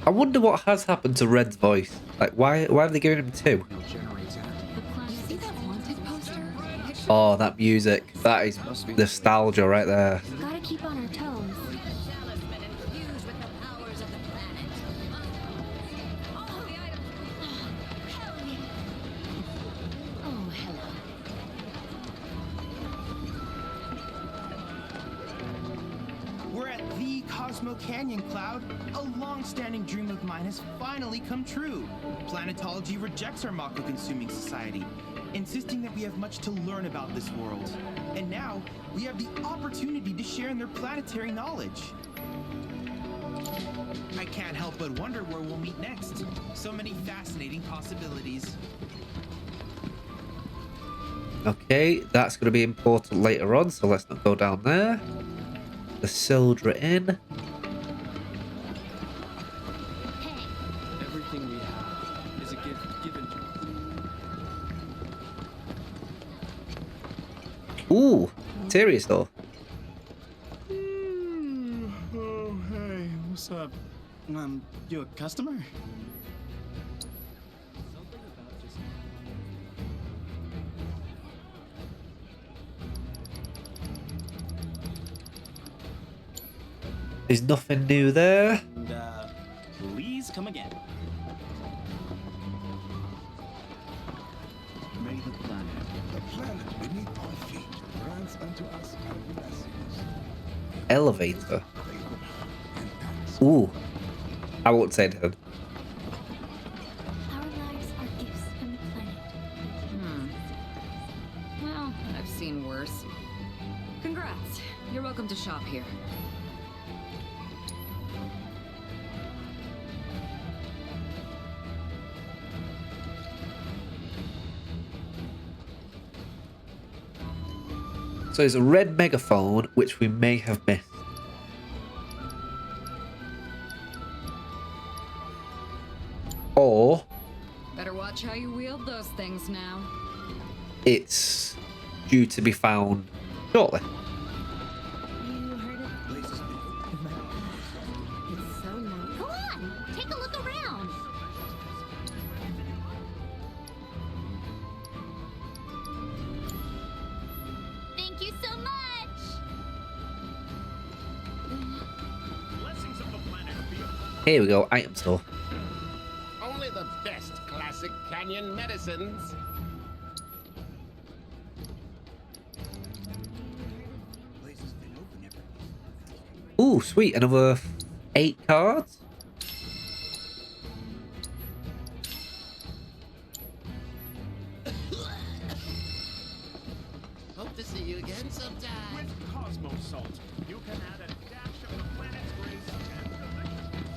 I wonder what has happened to Red's voice. Like, why have they given him two? See that wanted poster? Oh, that music. That is nostalgia right there. Gotta keep on our toes. Oh, hello. We're at the Cosmo Canyon, Cloud. A long-standing dream of mine has finally come true. Planetology rejects our Mako-consuming society, insisting that we have much to learn about this world. And now, we have the opportunity to share in their planetary knowledge. I can't help but wonder where we'll meet next. So many fascinating possibilities. Okay, that's going to be important later on, so let's not go down there. The Sildra Inn. Everything we have is a gift given to us. Ooh, serious though. Oh, hey, what's up? You a customer? Something about just... There's nothing new there. And, please come again. May the planet beneath our feet, grants unto us our blessings. Elevator. Ooh, I won't say anything. Our lives are gifts from the planet. Well, I've seen worse. Congrats. You're welcome to shop here. So there's a red megaphone, which we may have missed. Or Better watch how you wield those things now. it's due to be found shortly. You heard of Places It's so nice. Come on, take a look around. Thank you so much. Blessings of the planet be upon Here we go, item store. only the best classic canyon medicines. places been open every Ooh, sweet, another 8 cards. Hope to see you again sometime. With Cosmo Salt, you can add a dash of the planet's grace and deliciousness.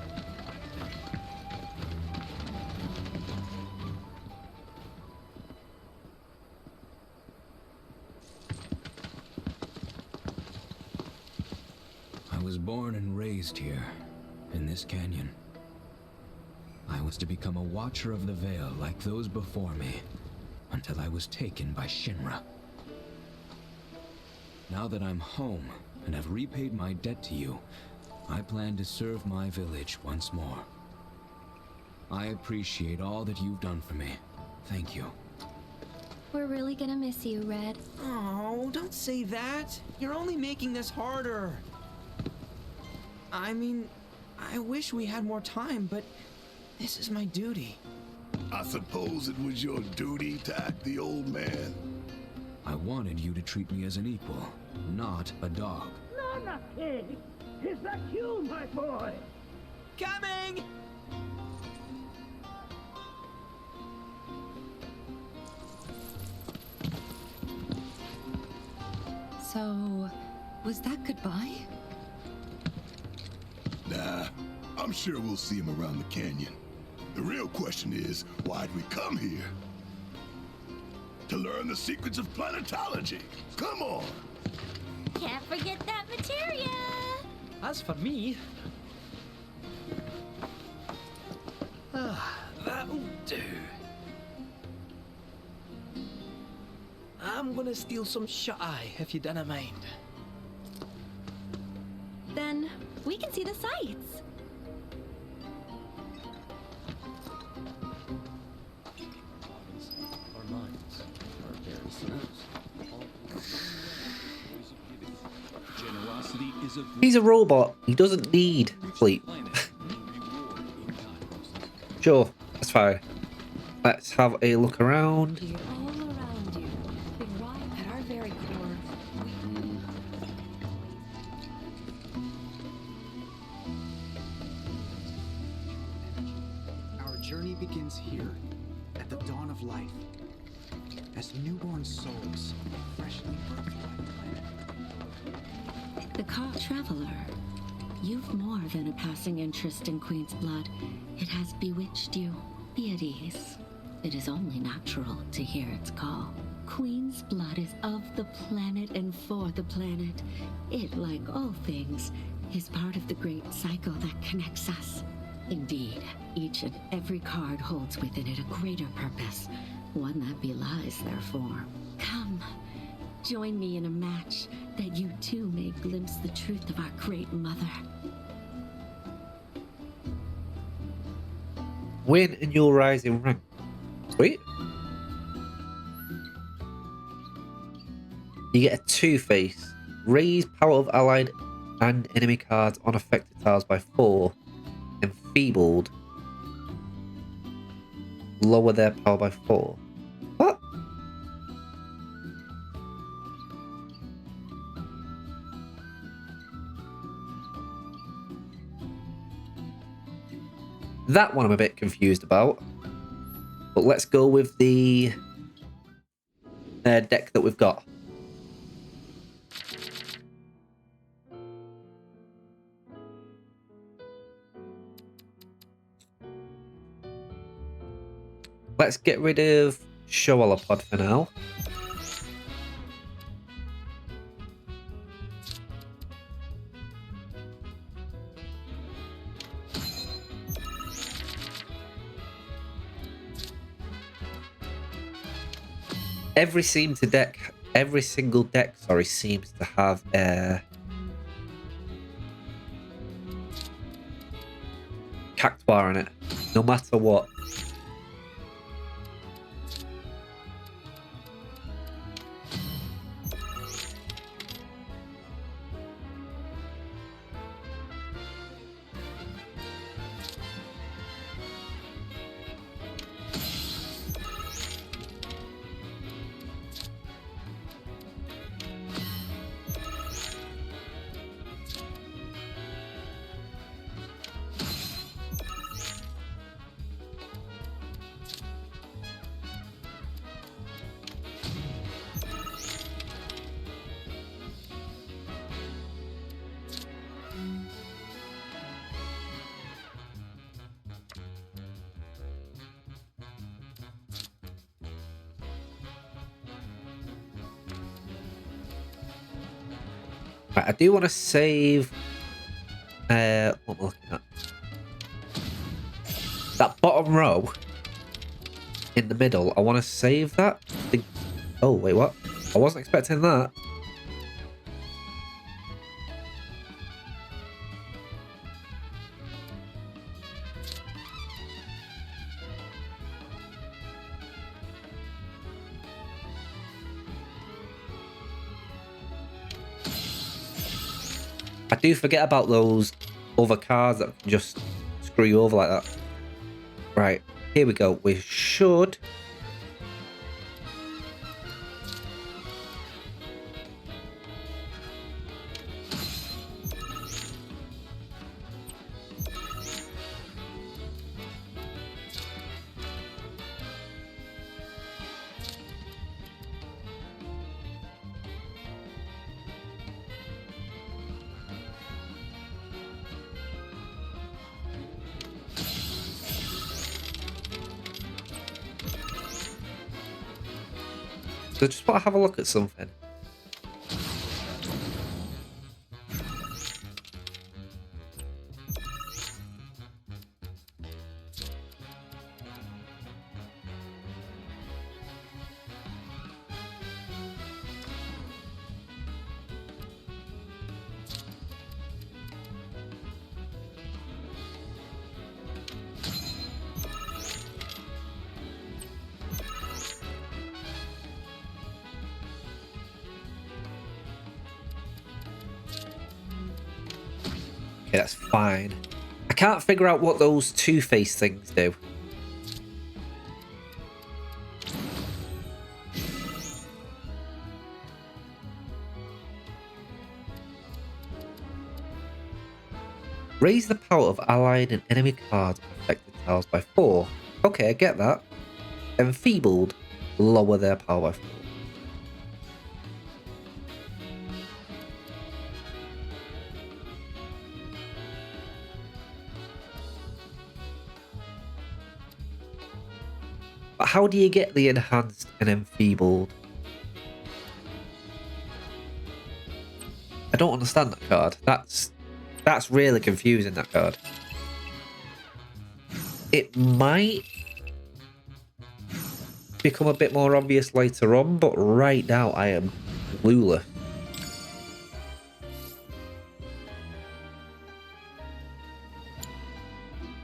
I was born and raised here, in this canyon. I was to become a watcher of the Veil like those before me, until I was taken by Shinra. Now that I'm home and have repaid my debt to you, I plan to serve my village once more. I appreciate all that you've done for me. Thank you. We're really gonna miss you, Red. Oh, don't say that. You're only making this harder. I mean, I wish we had more time, but this is my duty. I suppose it was your duty to act the old man. I wanted you to treat me as an equal, not a dog. Nana King! Is that you, my boy? Coming! So, was that goodbye? Nah, I'm sure we'll see him around the canyon. The real question is, why'd we come here? To learn the secrets of planetology. Come on! Can't forget that materia. As for me... that'll do. I'm gonna steal some shut-eye, if you don't mind. Then we can see the sights. Generosity is a He's a robot. He doesn't need sleep. Sure, that's fine. Let's have a look around. We're all around you. But right at our very core, Our journey begins here, at the dawn of life. As newborn souls, freshly birthed by the planet. The car traveler. You've more than a passing interest in Queen's blood. It has bewitched you. Be at ease. It is only natural to hear its call. Queen's blood is of the planet and for the planet. It, like all things, is part of the great cycle that connects us. Indeed, each and every card holds within it a greater purpose, one that belies their form. Come, join me in a match that you too may glimpse the truth of our great mother. Win and you'll rise in rank. Sweet. You get a Two-Face. Raise power of allied and enemy cards on affected tiles by 4. Enfeebled. Lower their power by 4. What? That one I'm a bit confused about. But let's go with the deck that we've got. Let's get rid of Shoalapod for now. Every single deck, sorry, seems to have a Cactuar in it, no matter what. Right, I do want to save. What am I looking at? That bottom row in the middle. I want to save that. Oh wait, what? I wasn't expecting that. I do forget about those other cards that can just screw you over like that. Right, here we go. We should... So just want to have a look at something. Okay, that's fine. I can't figure out what those two-face things do. Raise the power of allied and enemy cards affected tiles by 4. Okay, I get that. Enfeebled, lower their power by 4. But how do you get the enhanced and enfeebled? I don't understand that card. That's really confusing, that card. It might become a bit more obvious later on, but right now I am clueless.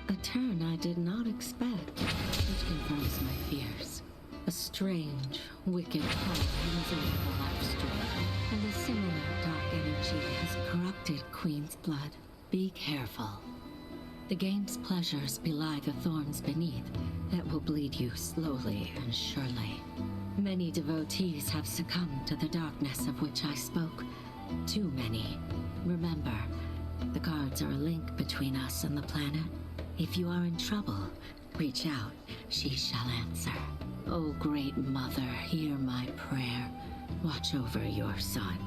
A turn I did not expect, which confirms my fears. A strange, wicked power hangs over the life stream, and a similar dark energy has corrupted Queen's blood. Be careful. The game's pleasures belie the thorns beneath that will bleed you slowly and surely. Many devotees have succumbed to the darkness of which I spoke. Too many. Remember, the cards are a link between us and the planet. If you are in trouble, reach out. She shall answer. O great mother, hear my prayer. Watch over your son.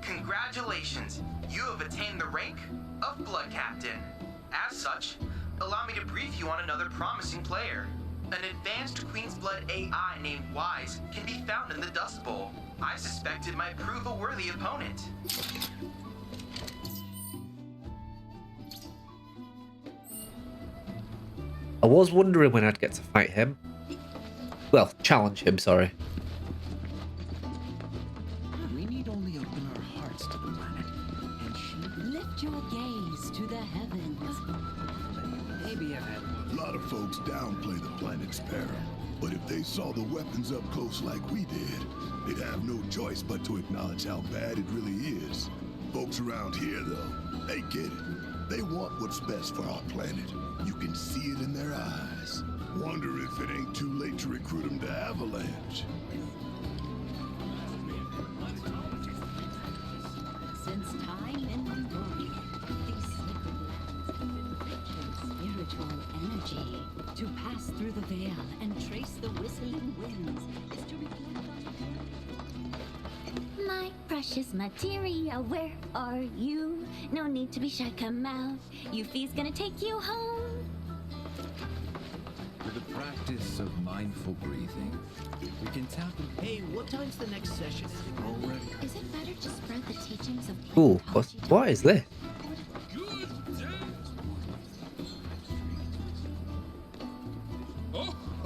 Congratulations! You have attained the rank of Blood Captain. As such, allow me to brief you on another promising player. An advanced Queen's Blood AI named Wise can be found in the Dust Bowl. I suspect it might prove a worthy opponent. I was wondering when I'd get to fight him. Well, challenge him, sorry. We need only open our hearts to the planet, and she... Lift your gaze to the heavens. Maybe I've had... A lot of folks downplay the planet's peril, but if they saw the weapons up close like we did, they'd have no choice but to acknowledge how bad it really is. Folks around here, though, they get it. They want what's best for our planet. You can see it in their eyes. Wonder if it ain't too late to recruit them to Avalanche. Since time immemorial, these sacred lands have been rich in spiritual energy. To pass through the veil and trace the whistling winds is to reflect on... My precious materia, where are you? No need to be shy, come out. Yuffie's gonna take you home. With the practice of mindful breathing, we can tap into... Hey, what time's the next session? Already. Is it better to spread the teachings of Ooh, planetology what is this?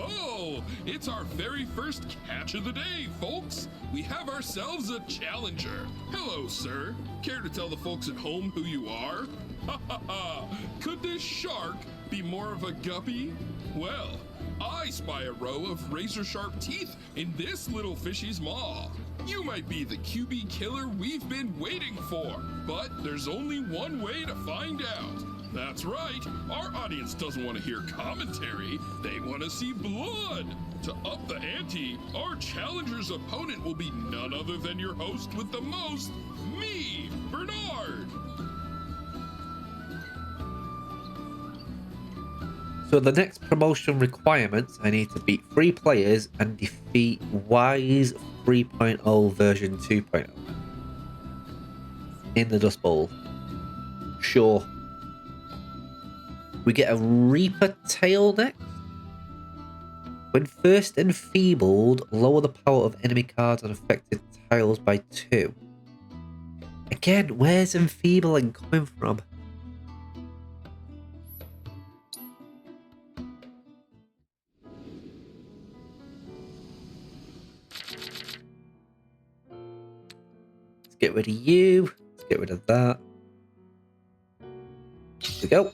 Oh, it's our very first catch of the day, folks. We have ourselves a challenger. Hello, sir. Care to tell the folks at home who you are? Ha ha ha. Could this shark be more of a guppy? Well, I spy a row of razor-sharp teeth in this little fishy's maw. You might be the QB killer we've been waiting for, but there's only one way to find out. That's right, our audience doesn't want to hear commentary, they want to see blood. To up the ante, our challenger's opponent will be none other than your host with the most, me, Bernard. So the next promotion requirements, I need to beat 3 players and defeat Wise 3.0 version 2.0 in the Dust Bowl. Sure. We get a Reaper tail next. When first enfeebled, lower the power of enemy cards on affected tiles by 2. Again, where's enfeebling coming from? Let's get rid of you. Let's get rid of that. There we go.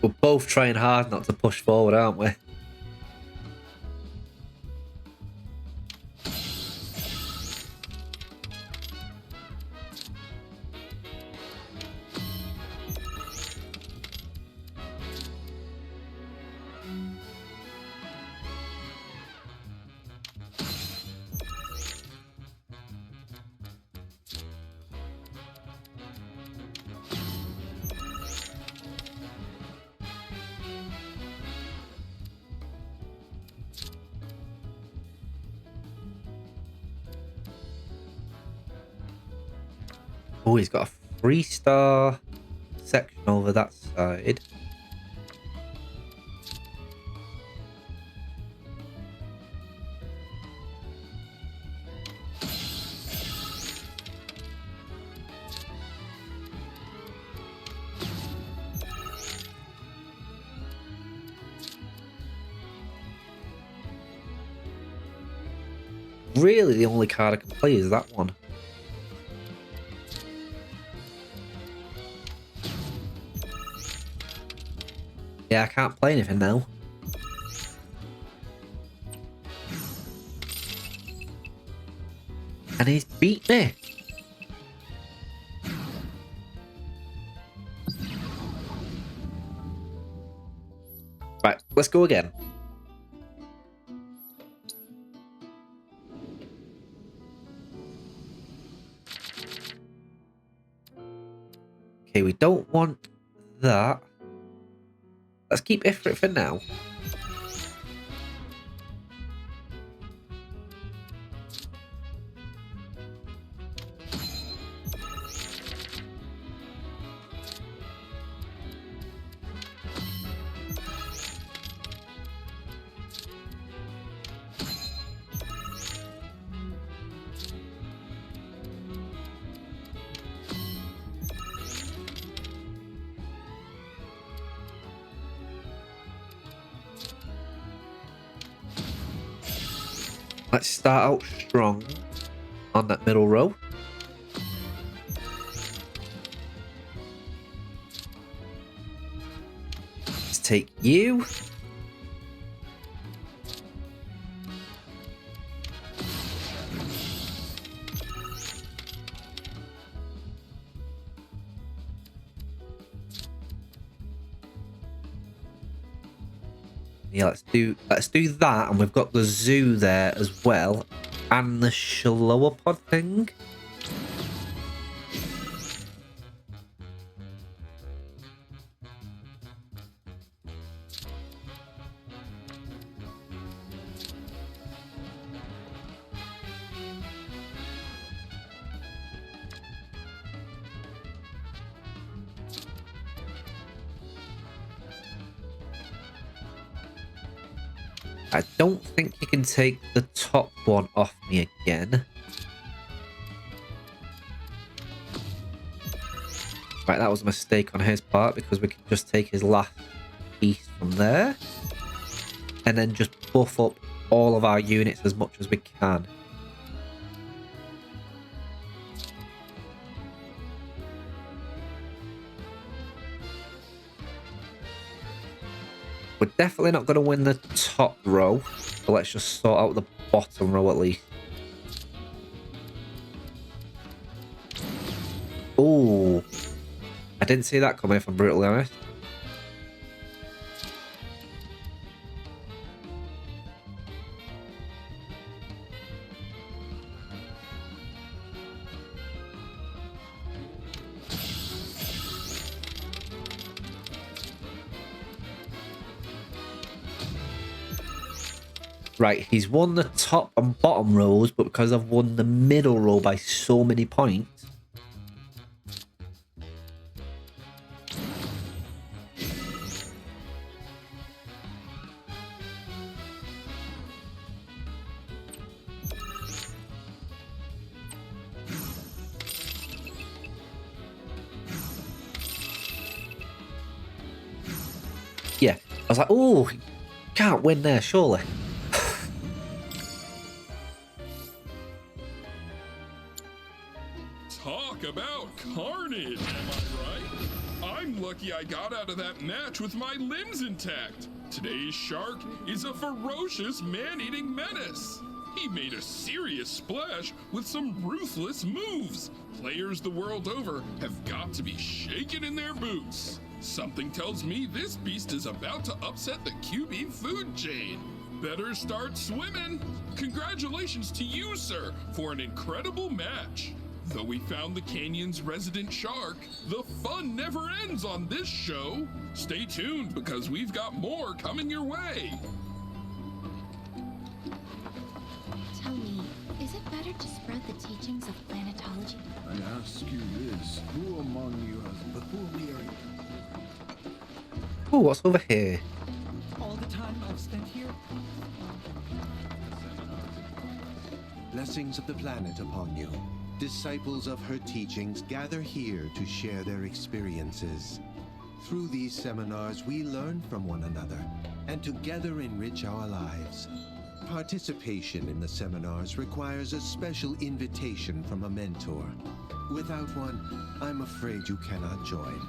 We're both trying hard not to push forward, aren't we? Oh, he's got a 3-star section over that side. Really, the only card I can play is that one. Yeah, I can't play anything now. And he's beat me. Right, let's go again. Okay, we don't want that. Let's keep Ifrit for now. Let's start out strong on that middle row. Let's take you. Yeah, let's do that, and we've got the zoo there as well, and the Shallower-pod thing. I don't think you can take the top one off me again. Right, that was a mistake on his part, because we can just take his last piece from there. And then just buff up all of our units as much as we can. We're definitely not going to win the top row, but let's just sort out the bottom row at least. Ooh, I didn't see that coming, if I'm brutally honest. Right, he's won the top and bottom rows, but because I've won the middle row by so many points. Yeah, I was like, oh, can't win there, surely. Talk about carnage, am I right? I'm lucky I got out of that match with my limbs intact. Today's shark is a ferocious man-eating menace. He made a serious splash with some ruthless moves. Players the world over have got to be shaken in their boots. Something tells me this beast is about to upset the QB food chain. Better start swimming. Congratulations to you, sir, for an incredible match. Though we found the canyon's resident shark, the fun never ends on this show. Stay tuned because we've got more coming your way. Tell me, is it better to spread the teachings of planetology? I ask you this, who among you has before we are... Oh, what's over here? All the time I've spent here. Blessings of the planet upon you. Disciples of her teachings gather here to share their experiences. Through these seminars, we learn from one another and together enrich our lives. Participation in the seminars requires a special invitation from a mentor. Without one, I'm afraid you cannot join.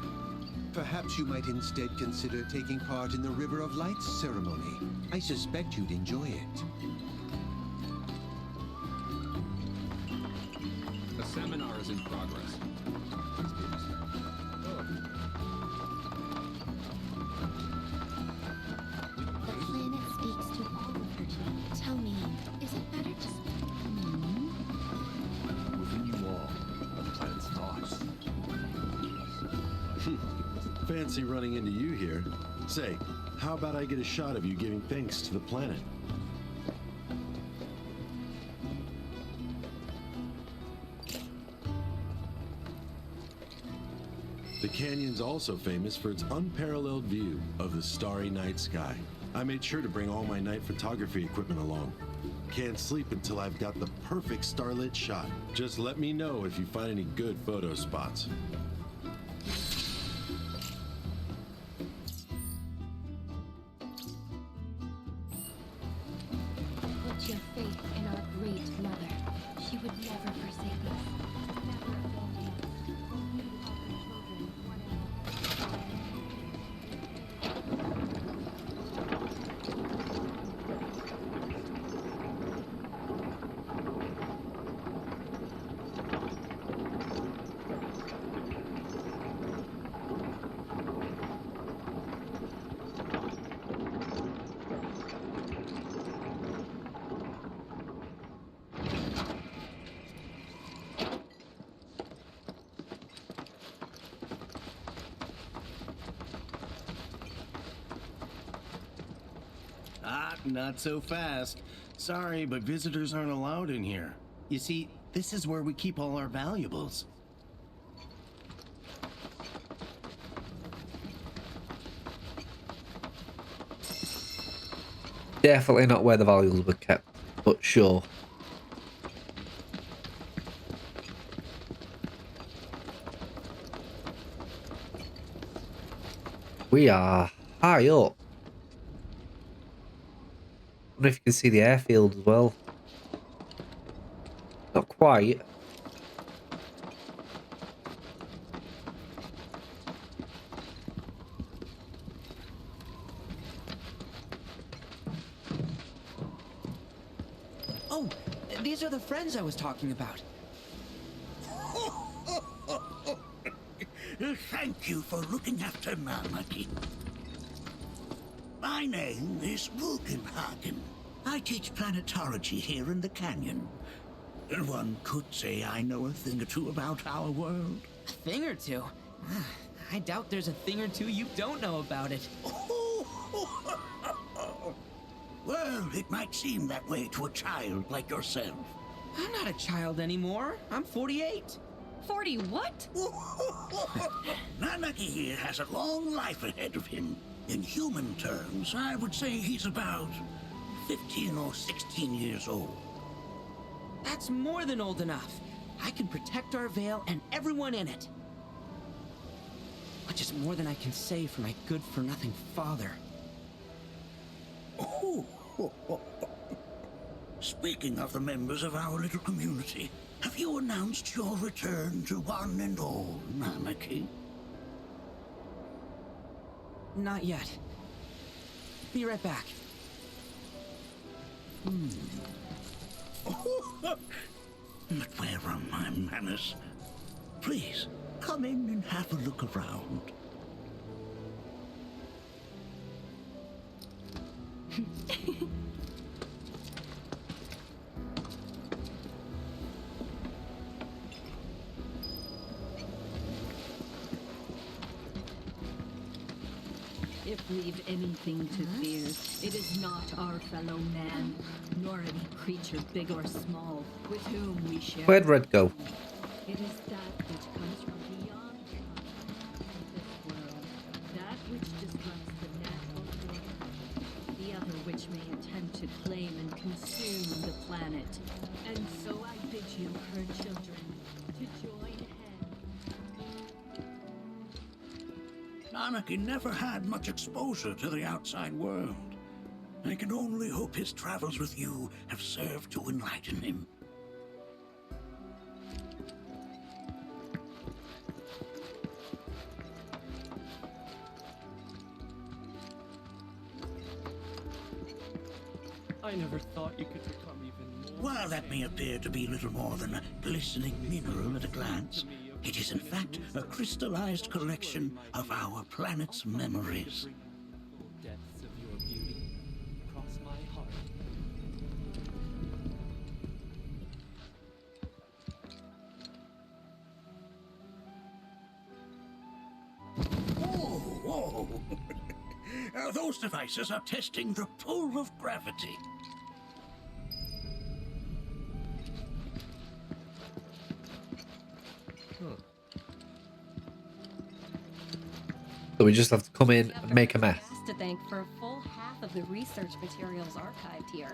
Perhaps you might instead consider taking part in the River of Lights ceremony. I suspect you'd enjoy it. The seminar is in progress. The planet speaks to all of her children. Tell me, is it better to... Within you all, the planet's thoughts. Fancy running into you here. Say, how about I get a shot of you giving thanks to the planet? The canyon's also famous for its unparalleled view of the starry night sky. I made sure to bring all my night photography equipment along. Can't sleep until I've got the perfect starlit shot. Just let me know if you find any good photo spots. Put your faith in our great mother. She would never forsake us. Never abandon us. Only help her children, one and all. Not so fast. Sorry, but visitors aren't allowed in here. You see, this is where we keep all our valuables. Definitely not where the valuables were kept, but sure. We are high up. I don't know if you can see the airfield as well. Not quite. Oh, these are the friends I was talking about. Thank you for looking after Marmaduke. My name is Bugenhagen. I teach planetology here in the canyon. One could say I know a thing or two about our world. A thing or two? I doubt there's a thing or two you don't know about it. Well, it might seem that way to a child like yourself. I'm not a child anymore. I'm 48. 40 what? Nanaki here has a long life ahead of him. In human terms, I would say he's about 15 or 16 years old. That's more than old enough. I can protect our Vale and everyone in it. Which is more than I can say for my good-for-nothing father. Speaking of the members of our little community, have you announced your return to one and all, Nanaki? Not yet. Be right back. But where are my manners? Please, come in and have a look around. If we've anything to fear, it is not our fellow man, nor any creature big or small, with whom we share. Where'd Red go? It is that which comes from beyond this world, that which disrupts the natural order, the other which may attempt to claim and consume the planet. And so I bid you, her children, to join hands. Anarchy never had much exposure to the outside world. I can only hope his travels with you have served to enlighten him. I never thought you could become even more. While that may appear to be little more than a glistening mineral at a glance, it is in fact a crystallized collection of our planet's memories. Depths of your beauty cross my heart. Whoa! Those devices are testing the pull of gravity. So we just have to come in and make a mess. To thank for a full half of the research materials archived here.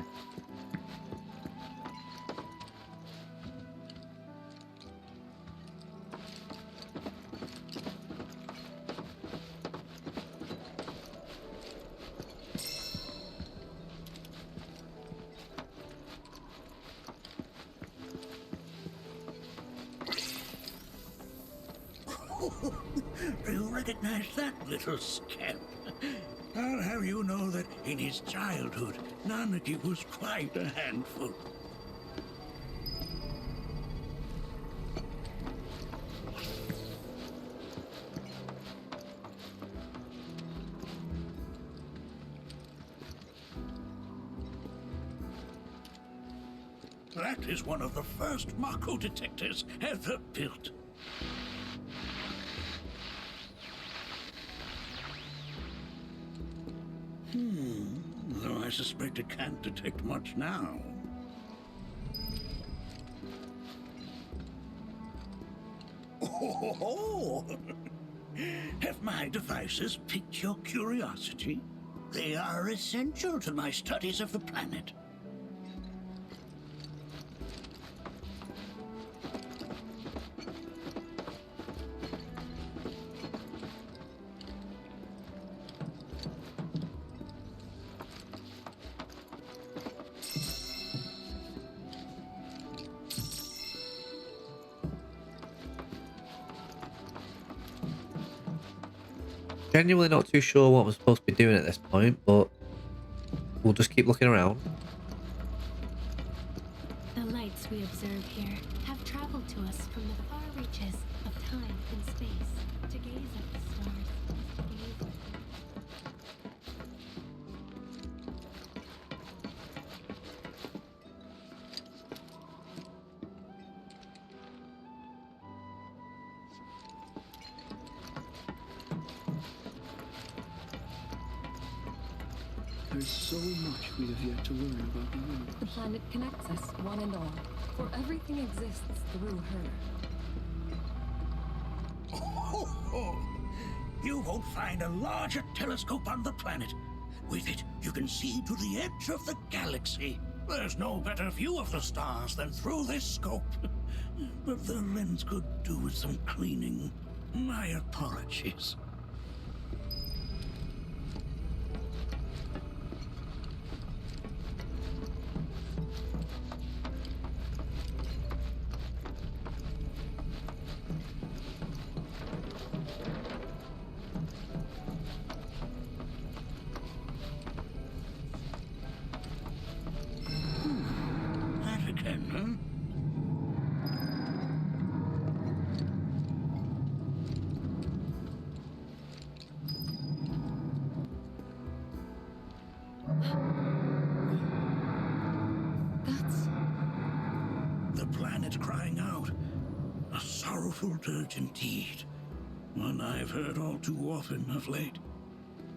Do you recognize that little scamp? I'll have you know that in his childhood, Nanaki was quite a handful. That is one of the first Mako detectors ever built. Though I suspect it can't detect much now. Oh! Have my devices piqued your curiosity? They are essential to my studies of the planet. Genuinely not too sure what I'm supposed to be doing at this point, but we'll just keep looking around. The lights we observe here have traveled to us from the far reaches of time and space to gaze at the stars, to gaze at There's so much we have yet to learn about the universe. The planet connects us, one and all, for everything exists through her. You won't find a larger telescope on the planet. With it, you can see to the edge of the galaxy. There's no better view of the stars than through this scope. But the lens could do with some cleaning. My apologies. huh? That's... The planet crying out. A sorrowful dirge indeed. One I've heard all too often of late.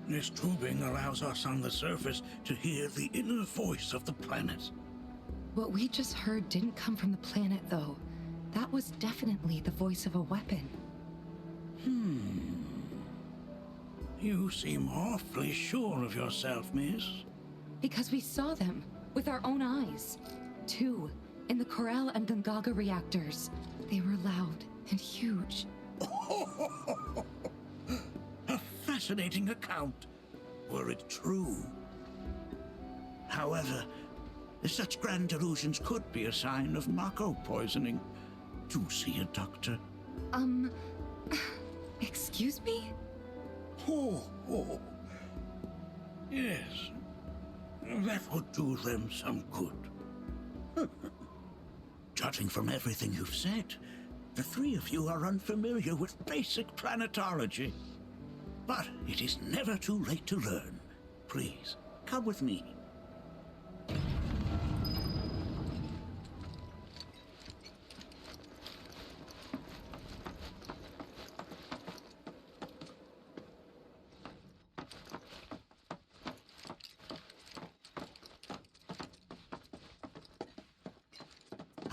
This tubing allows us on the surface to hear the inner voice of the planet. What we just heard didn't come from the planet, though. That was definitely the voice of a weapon. You seem awfully sure of yourself, miss. Because we saw them with our own eyes. 2, in the Corel and Gungaga reactors. They were loud and huge. A fascinating account, were it true. However, such grand delusions could be a sign of Mako poisoning. Do see a doctor. Excuse me? Oh. Yes. That would do them some good. Judging from everything you've said, the 3 of you are unfamiliar with basic planetology. But it is never too late to learn. Please, come with me.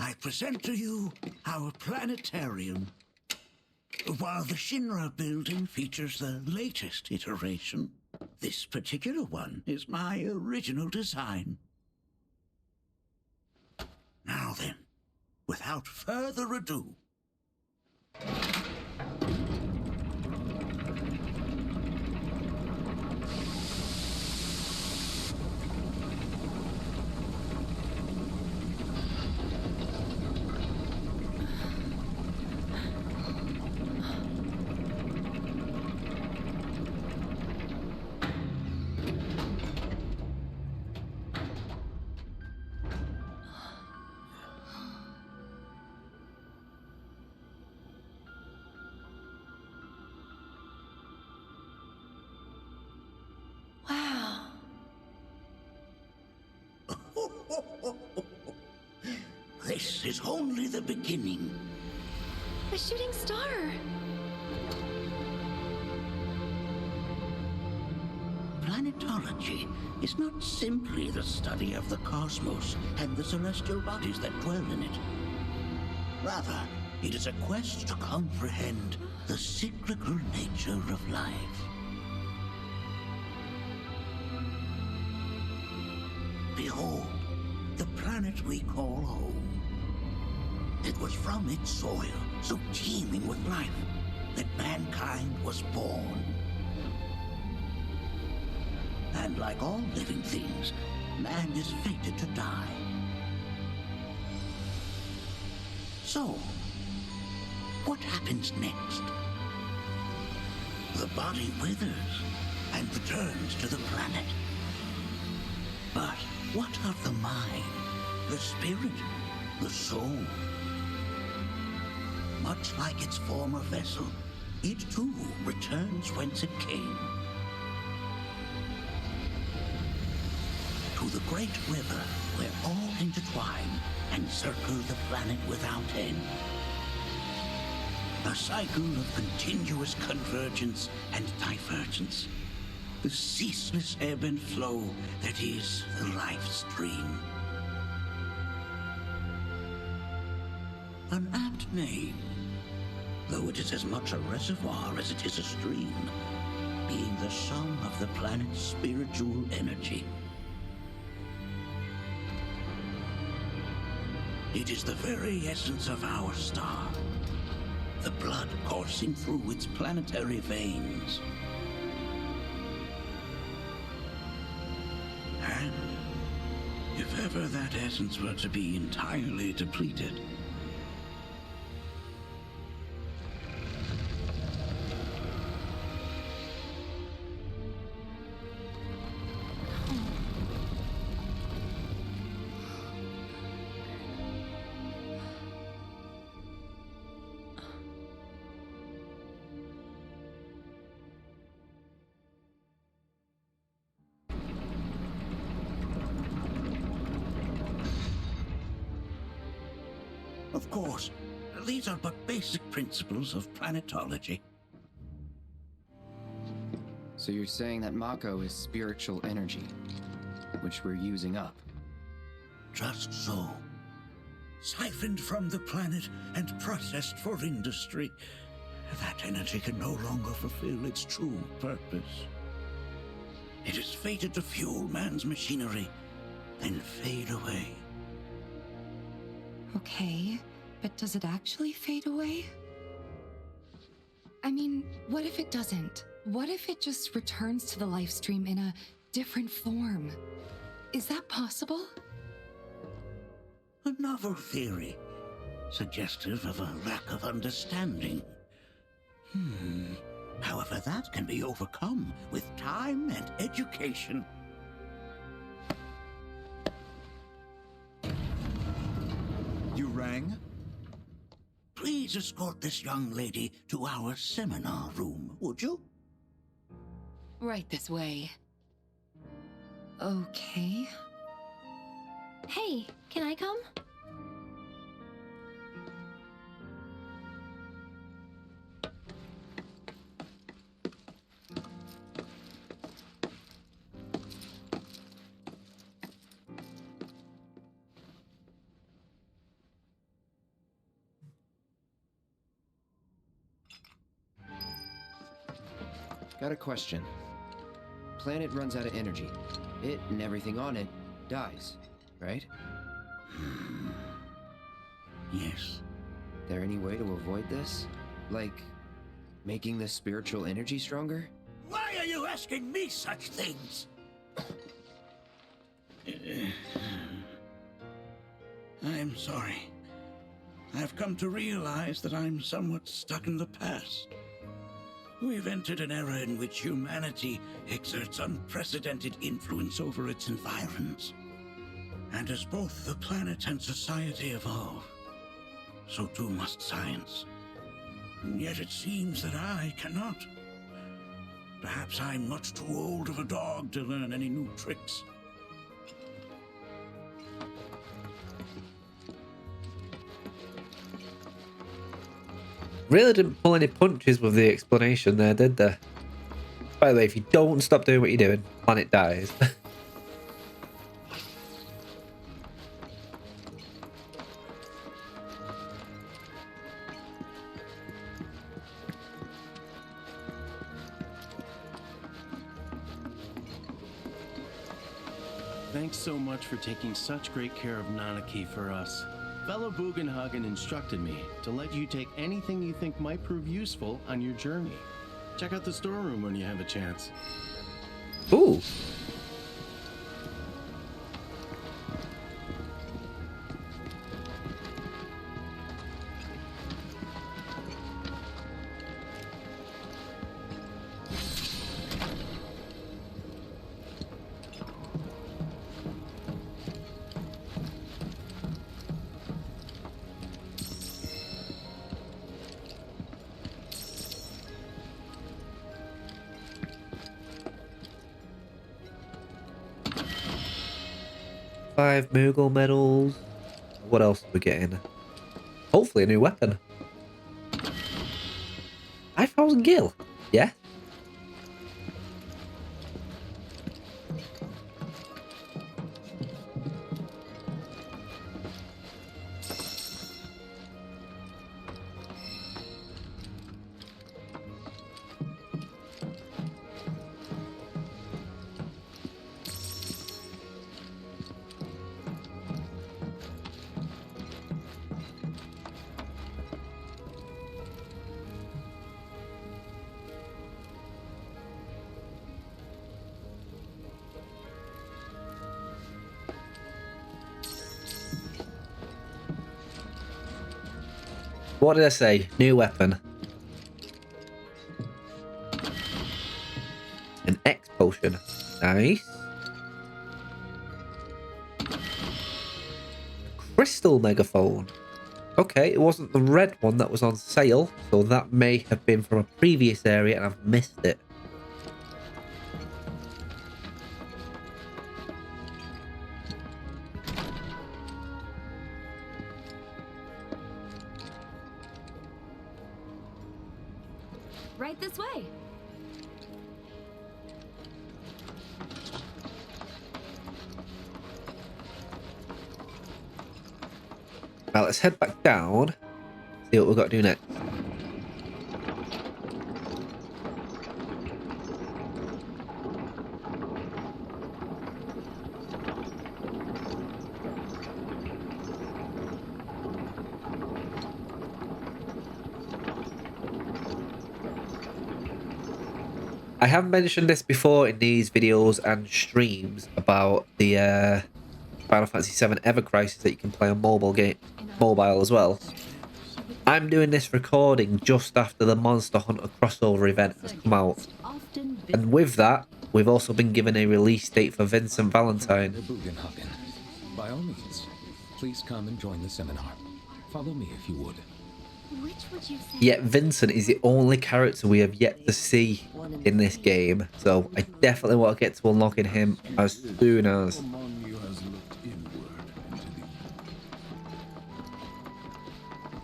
I present to you our planetarium. While the Shinra building features the latest iteration, this particular one is my original design. Now then, without further ado, Wow. this is only the beginning. A shooting star! Planetology is not simply the study of the cosmos and the celestial bodies that dwell in it. Rather, it is a quest to comprehend the cyclical nature of life. Behold, the planet we call home. It was from its soil, so teeming with life, that mankind was born. And like all living things, man is fated to die. So, what happens next? The body withers and returns to the planet. But what of the mind, the spirit, the soul? Much like its former vessel, it too returns whence it came. To the great river where all intertwine and circle the planet without end. A cycle of continuous convergence and divergence. The ceaseless ebb and flow that is the life stream. An apt name, though it is as much a reservoir as it is a stream, being the sum of the planet's spiritual energy. It is the very essence of our star, the blood coursing through its planetary veins. And if ever that essence were to be entirely depleted, Of course, these are but basic principles of planetology. So you're saying that Mako is spiritual energy, which we're using up? Just so. Siphoned from the planet and processed for industry, that energy can no longer fulfill its true purpose. It is fated to fuel man's machinery, then fade away. Okay, but does it actually fade away? I mean, what if it doesn't? What if it just returns to the life stream in a different form? Is that possible? A novel theory, suggestive of a lack of understanding. However, that can be overcome with time and education. You rang? Please escort this young lady to our seminar room, would you? Right this way. Okay. Hey, can I come? Got a question. Planet runs out of energy. It and everything on it dies, right? Yes. There any way to avoid this? Like, making the spiritual energy stronger? Why are you asking me such things? I'm sorry. I've come to realize that I'm somewhat stuck in the past. We've entered an era in which humanity exerts unprecedented influence over its environs. And as both the planet and society evolve, so too must science. And yet it seems that I cannot. Perhaps I'm much too old of a dog to learn any new tricks. Really didn't pull any punches with the explanation there, did they? By the way, if you don't stop doing what you're doing, planet dies. Thanks so much for taking such great care of Nanaki for us. Fellow Bugenhagen instructed me to let you take anything you think might prove useful on your journey. Check out the storeroom when you have a chance. Ooh. Five Moogle medals. What else are we getting? Hopefully a new weapon. 5,000 gil. Yeah. What did I say? New weapon. An X potion. Nice. Crystal megaphone. Okay, it wasn't the red one that was on sale, so that may have been from a previous area and I've missed it. Right this way. Now let's head back down, see what we've got to do next. I have mentioned this before in these videos and streams about the Final Fantasy VII Ever Crisis that you can play on mobile as well. I'm doing this recording just after the Monster Hunter crossover event has come out, and with that, we've also been given a release date for Vincent Valentine. By all means, please come and join the seminar. Follow me if you would. Which would you say? Yet Vincent is the only character we have yet to see in this game, so I definitely want to get to unlocking him as soon as.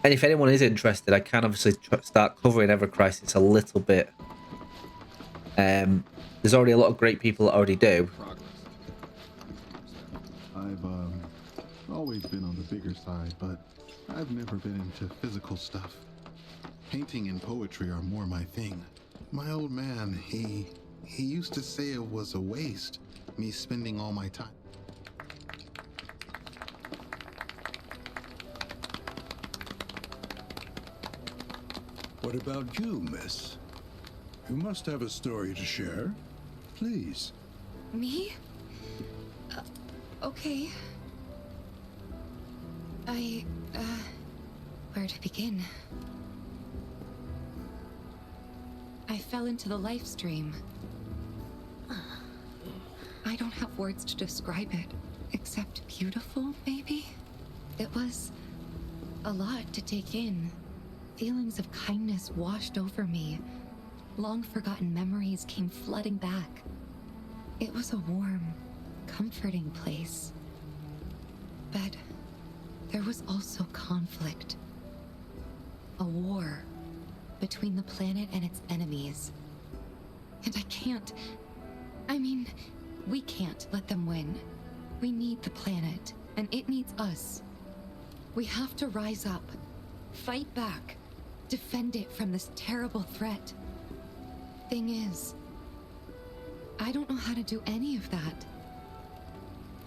And if anyone is interested, I can obviously start covering Ever Crisis a little bit. There's already a lot of great people that already do. I've always been on the bigger side, but I've never been into physical stuff. Painting and poetry are more my thing. My old man, he used to say it was a waste, me spending all my time. What about you, miss? You must have a story to share. Please. Me? Okay. Where to begin? I fell into the life stream. I don't have words to describe it, except beautiful, maybe? It was a lot to take in. Feelings of kindness washed over me. Long forgotten memories came flooding back. It was a warm, comforting place. But there was also conflict. A war between the planet and its enemies. And we can't let them win. We need the planet, and it needs us. We have to rise up, fight back, defend it from this terrible threat. Thing is, I don't know how to do any of that.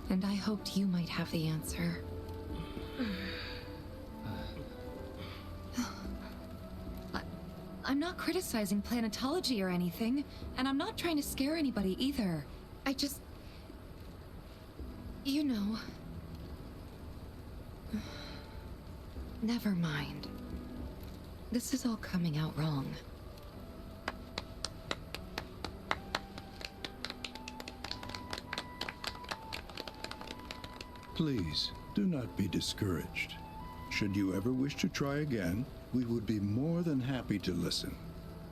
And I hoped you might have the answer. I'm not criticizing planetology or anything, and I'm not trying to scare anybody either. I just... You know... Never mind. This is all coming out wrong. Please, do not be discouraged. Should you ever wish to try again, we would be more than happy to listen.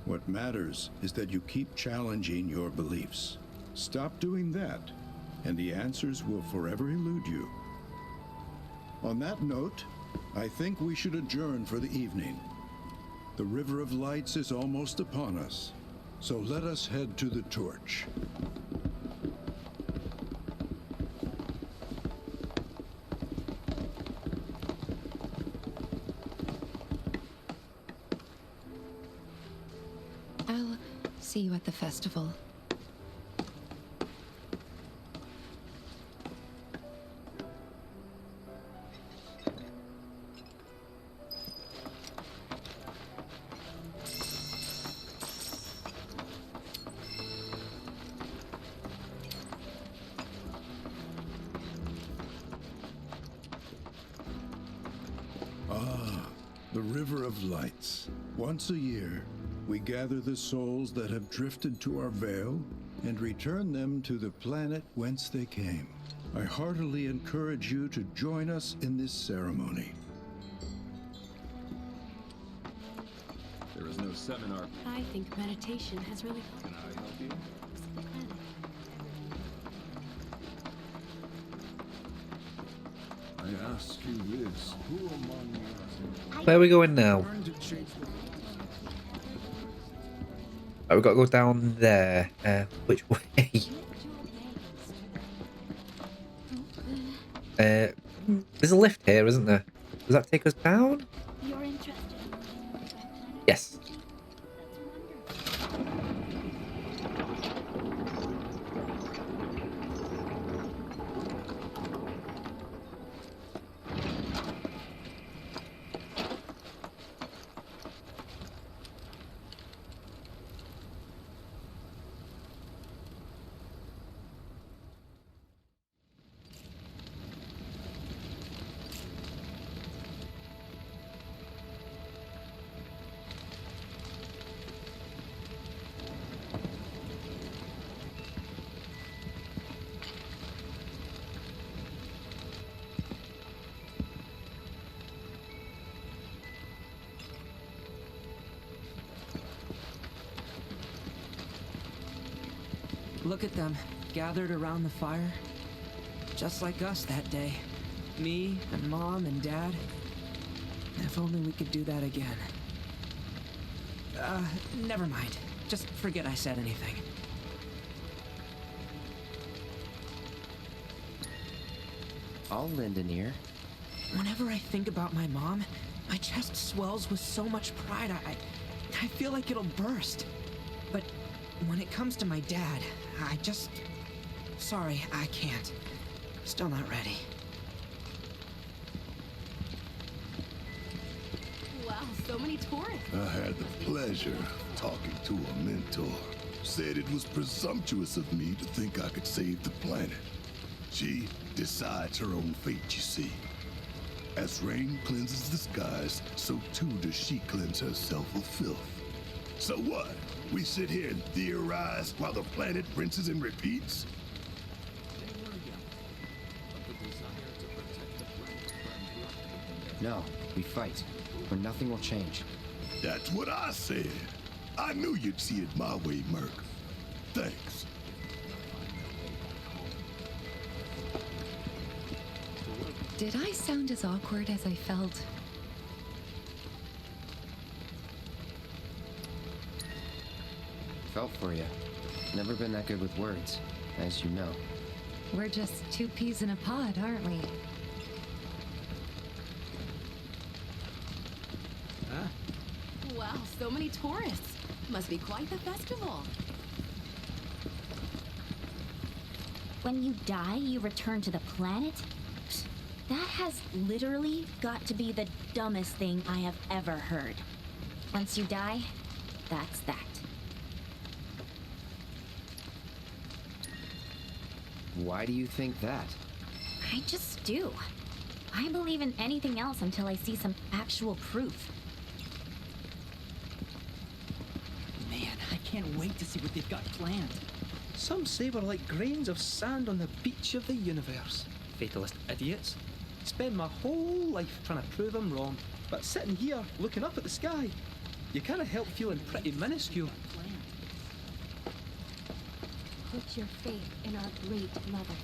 What matters is that you keep challenging your beliefs. Stop doing that, and the answers will forever elude you. On that note, I think we should adjourn for the evening. The River of Lights is almost upon us, so let us head to the torch. I'll see you at the festival. The River of Lights. Once a year, we gather the souls that have drifted to our veil and return them to the planet whence they came. I heartily encourage you to join us in this ceremony. There is no seminar. I think meditation has really... Can I help you? I ask you this. Who among you... Where are we going now? We've got to go down there. Which way? There's a lift here, isn't there? Does that take us down? You're interested. Yes. Look at them, gathered around the fire. Just like us that day. Me and Mom and Dad. If only we could do that again. Never mind. Just forget I said anything. I'll lend an ear. Whenever I think about my mom, my chest swells with so much pride, I feel like it'll burst. But when it comes to my dad, I just... Sorry, I can't. Still not ready. Wow, so many tourists. I had the pleasure of talking to a mentor. Said it was presumptuous of me to think I could save the planet. She decides her own fate, you see. As rain cleanses the skies, so too does she cleanse herself of filth. So what? We sit here and theorize while the planet rinses and repeats? No, we fight, or nothing will change. That's what I said. I knew you'd see it my way, Merc. Thanks. Did I sound as awkward as I felt? Felt for you. Never been that good with words, as you know. We're just two peas in a pod, aren't we? Huh? Wow, so many tourists. Must be quite the festival. When you die, you return to the planet? That has literally got to be the dumbest thing I have ever heard. Once you die, that's that. Why do you think that? I just do. I believe in anything else until I see some actual proof. Man, I can't wait to see what they've got planned. Some say we're like grains of sand on the beach of the universe. Fatalist idiots. Spend my whole life trying to prove I'm wrong, but sitting here looking up at the sky, you can't help feeling pretty minuscule. Put your faith in our great mother.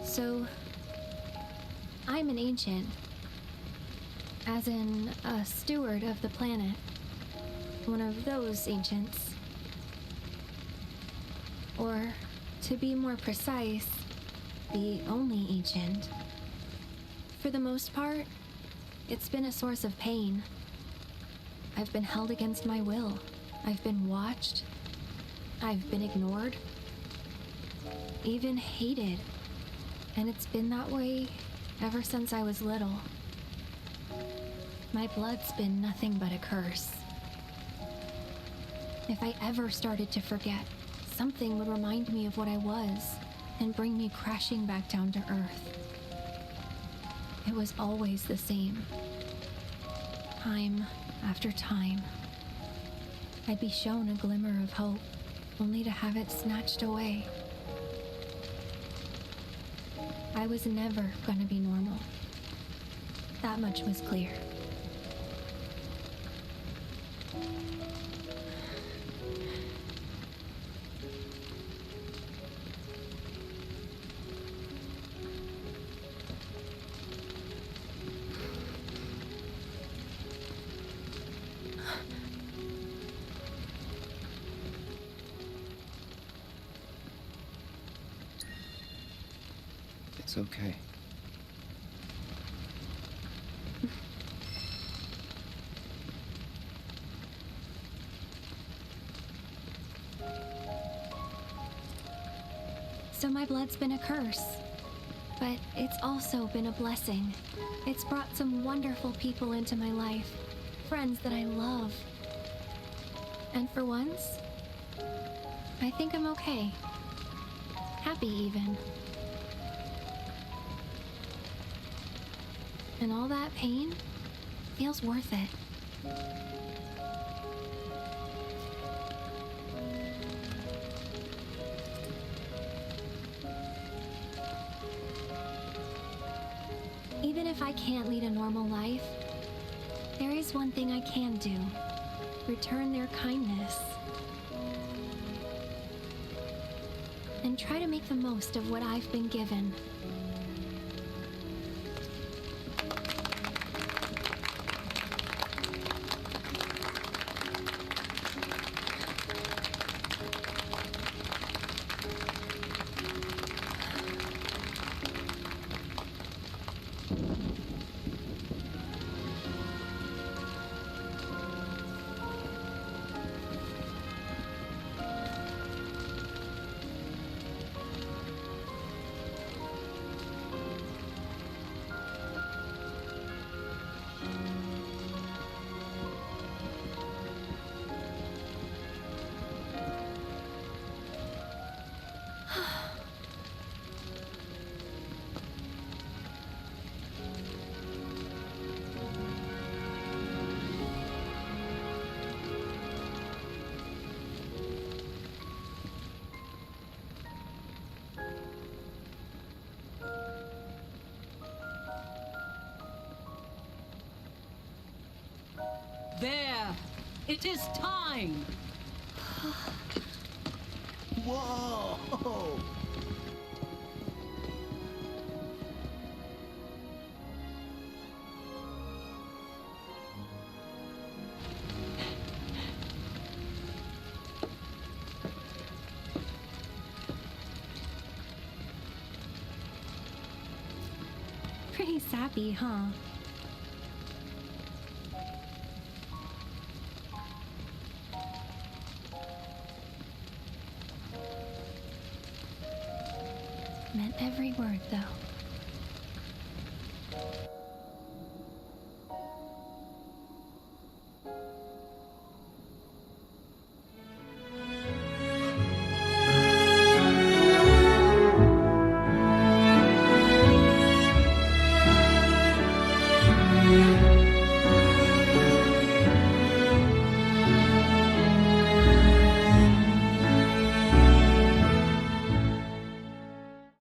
So, I'm an ancient. As in, a steward of the planet. One of those ancients. Or, to be more precise, the only ancient. For the most part, it's been a source of pain. I've been held against my will. I've been watched. I've been ignored. Even hated. And it's been that way ever since I was little. My blood's been nothing but a curse. If I ever started to forget, something would remind me of what I was. and bring me crashing back down to Earth. It was always the same. Time after time, I'd be shown a glimmer of hope, only to have it snatched away. I was never gonna be normal. That much was clear. It's okay. So my blood's been a curse, but it's also been a blessing. It's brought some wonderful people into my life, friends that I love. And for once, I think I'm okay. Happy even. And all that pain feels worth it. Even if I can't lead a normal life, there is one thing I can do. Return their kindness. And try to make the most of what I've been given. There! It is time! Whoa! Pretty sappy, huh? Meant every word, though.